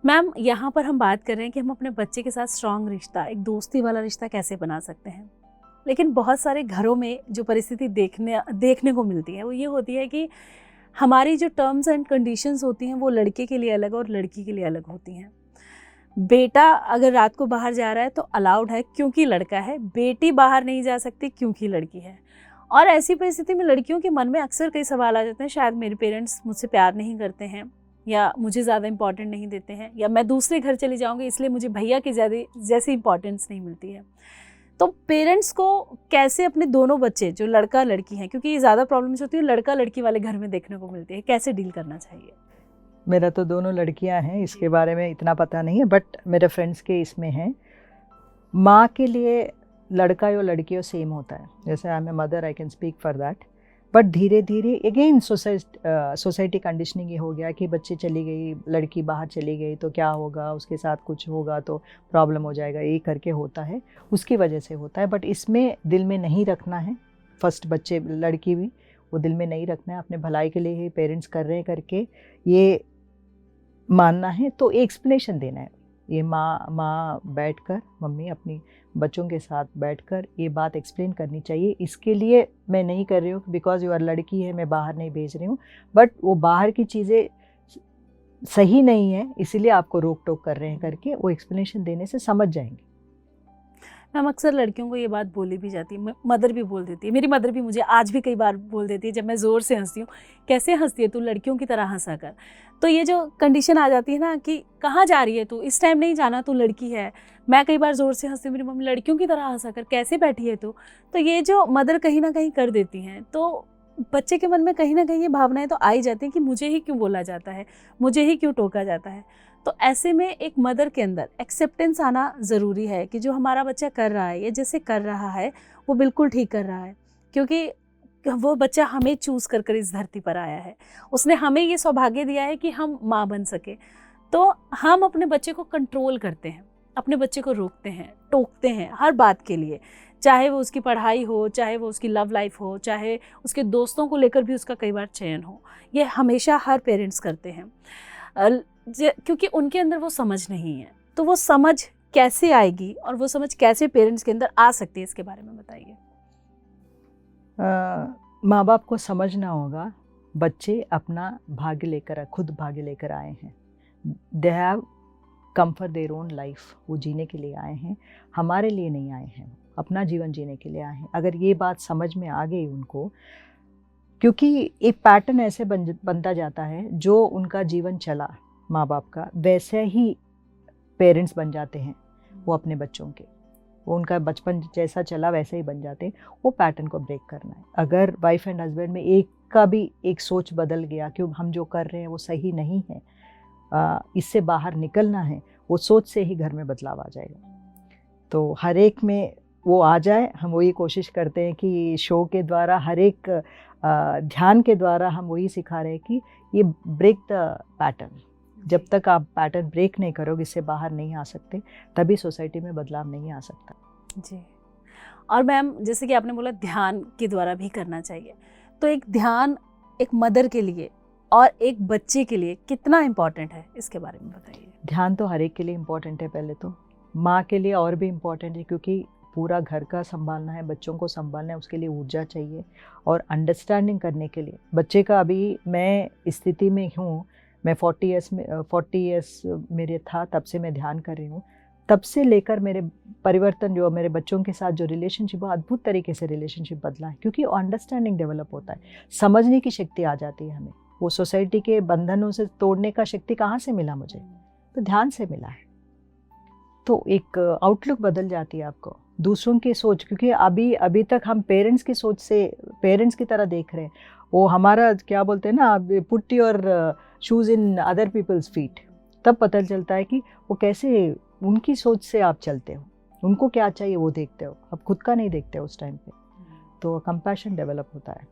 Ma'am यहाँ पर हम बात कर रहे हैं कि हम अपने बच्चे के साथ स्ट्रॉन्ग रिश्ता, एक दोस्ती वाला रिश्ता कैसे बना सकते हैं। लेकिन बहुत सारे घरों में जो परिस्थिति देखने को मिलती है वो ये होती है कि हमारी जो टर्म्स एंड कंडीशंस होती हैं वो लड़के के लिए अलग और लड़की के लिए अलग होती हैं। बेटा अगर रात को बाहर जा रहा है तो अलाउड है क्योंकि लड़का है, बेटी बाहर नहीं जा सकती क्योंकि लड़की है। और ऐसी परिस्थिति में लड़कियों के मन में अक्सर कई सवाल आ जाते हैं, शायद मेरे पेरेंट्स मुझसे प्यार नहीं करते हैं, या मुझे ज़्यादा इंपॉर्टेंट नहीं देते हैं, या मैं दूसरे घर चली जाऊंगी इसलिए मुझे भैया की जैसी इंपॉर्टेंस नहीं मिलती है। तो पेरेंट्स को कैसे अपने दोनों बच्चे जो लड़का लड़की हैं, क्योंकि ये ज़्यादा प्रॉब्लम्स होती है लड़का लड़की वाले घर में देखने को मिलती है, कैसे डील करना चाहिए? मेरा तो दोनों लड़कियां हैं, इसके बारे में इतना पता नहीं है, बट मेरे फ्रेंड्स के इसमें है। माँ के लिए लड़का या लड़की सेम होता है, जैसे I am a mother I can speak for that. But धीरे धीरे अगेन सोसाइटी कंडीशनिंग ये हो गया कि बच्चे चली गई, लड़की बाहर चली गई तो क्या होगा, उसके साथ कुछ होगा तो प्रॉब्लम हो जाएगा, ये करके होता है, उसकी वजह से होता है। बट इसमें दिल में नहीं रखना है, फर्स्ट बच्चे लड़की भी वो दिल में नहीं रखना है, अपने भलाई के लिए ही पेरेंट्स कर रहे हैं करके ये मानना है। तो एक्सप्लेनेशन देना है, ये माँ बैठकर, मम्मी अपनी बच्चों के साथ बैठकर ये बात एक्सप्लेन करनी चाहिए। इसके लिए मैं नहीं कर रही हूँ बिकॉज यू आर लड़की है, मैं बाहर नहीं भेज रही हूँ, बट वो बाहर की चीज़ें सही नहीं है इसीलिए आपको रोक टोक कर रहे हैं करके वो एक्सप्लेनेशन देने से समझ जाएंगे। मैम अक्सर लड़कियों को ये बात बोली भी जाती है, मदर भी बोल देती है, मेरी मदर भी मुझे आज भी कई बार बोल देती है जब मैं ज़ोर से हंसती हूँ, कैसे हंसती है तू, लड़कियों की तरह हंसा कर। तो ये जो कंडीशन आ जाती है ना कि कहाँ जा रही है तू, इस टाइम नहीं जाना, तू लड़की है। मैं कई बार ज़ोर से हंसती हूँ, मेरी मम्मी लड़कियों की तरह हंसा कर, कैसे बैठी है तू। तो ये जो मदर कहीं ना कहीं कर देती हैं, तो बच्चे के मन में कहीं ना कहीं ये भावनाएं तो आ ही जाती हैं कि मुझे ही क्यों बोला जाता है, मुझे ही क्यों टोका जाता है। तो ऐसे में एक मदर के अंदर एक्सेप्टेंस आना ज़रूरी है कि जो हमारा बच्चा कर रहा है या जैसे कर रहा है वो बिल्कुल ठीक कर रहा है, क्योंकि वो बच्चा हमें चूज़ कर इस धरती पर आया है, उसने हमें ये सौभाग्य दिया है कि हम माँ बन सके। तो हम अपने बच्चे को कंट्रोल करते हैं, अपने बच्चे को रोकते हैं, टोकते हैं हर बात के लिए, चाहे वो उसकी पढ़ाई हो, चाहे वो उसकी लव लाइफ हो, चाहे उसके दोस्तों को लेकर भी उसका कई बार चयन हो। ये हमेशा हर पेरेंट्स करते हैं क्योंकि उनके अंदर वो समझ नहीं है। तो वो समझ कैसे आएगी और वो समझ कैसे पेरेंट्स के अंदर आ सकती है, इसके बारे में बताइए। माँ बाप को समझना होगा बच्चे अपना भाग्य लेकर, खुद भाग्य लेकर आए हैं। They have come for their own life, वो जीने के लिए आए हैं, हमारे लिए नहीं आए हैं, अपना जीवन जीने के लिए आए हैं। अगर ये बात समझ में आ गई उनको, क्योंकि एक पैटर्न ऐसे बनता जाता है, जो उनका जीवन चला माँ बाप का वैसे ही पेरेंट्स बन जाते हैं वो अपने बच्चों के, वो उनका बचपन जैसा चला वैसे ही बन जाते हैं। वो पैटर्न को ब्रेक करना है। अगर वाइफ एंड हस्बैंड में एक का भी एक सोच बदल गया कि हम जो कर रहे हैं वो सही नहीं है, इससे बाहर निकलना है, वो सोच से ही घर में बदलाव आ जाएगा। तो हर एक में वो आ जाए, हम वही कोशिश करते हैं कि शो के द्वारा, हर एक ध्यान के द्वारा हम वही सिखा रहे हैं कि ये ब्रेक द पैटर्न। जब तक आप पैटर्न ब्रेक नहीं करोगे, इससे बाहर नहीं आ सकते, तभी सोसाइटी में बदलाव नहीं आ सकता। जी। और मैम जैसे कि आपने बोला ध्यान के द्वारा भी करना चाहिए, तो एक ध्यान एक मदर के लिए और एक बच्चे के लिए कितना इम्पोर्टेंट है, इसके बारे में बताइए। ध्यान तो हर एक के लिए इम्पोर्टेंट है, पहले तो माँ के लिए और भी इम्पोर्टेंट है, क्योंकि पूरा घर का संभालना है, बच्चों को संभालना है, उसके लिए ऊर्जा चाहिए और अंडरस्टैंडिंग करने के लिए। बच्चे का अभी मैं स्थिति में हूँ, मैं 40 ईयर्स मेरे था तब से मैं ध्यान कर रही हूँ, तब से लेकर मेरे परिवर्तन, जो मेरे बच्चों के साथ जो रिलेशनशिप, वो अद्भुत तरीके से रिलेशनशिप बदला है, क्योंकि अंडरस्टैंडिंग डेवलप होता है, समझने की शक्ति आ जाती है हमें। वो सोसाइटी के बंधनों से तोड़ने का शक्ति कहाँ से मिला मुझे, तो ध्यान से मिला है। तो एक आउटलुक बदल जाती है आपको, दूसरों की सोच, क्योंकि अभी तक हम पेरेंट्स की सोच से पेरेंट्स की तरह देख रहे हैं। वो हमारा क्या बोलते हैं ना, put your shoes in other people's feet, तब पता चलता है कि वो कैसे, उनकी सोच से आप चलते हो, उनको क्या चाहिए वो देखते हो, आप खुद का नहीं देखते हो उस टाइम पे। तो कंपैशन डेवलप होता है।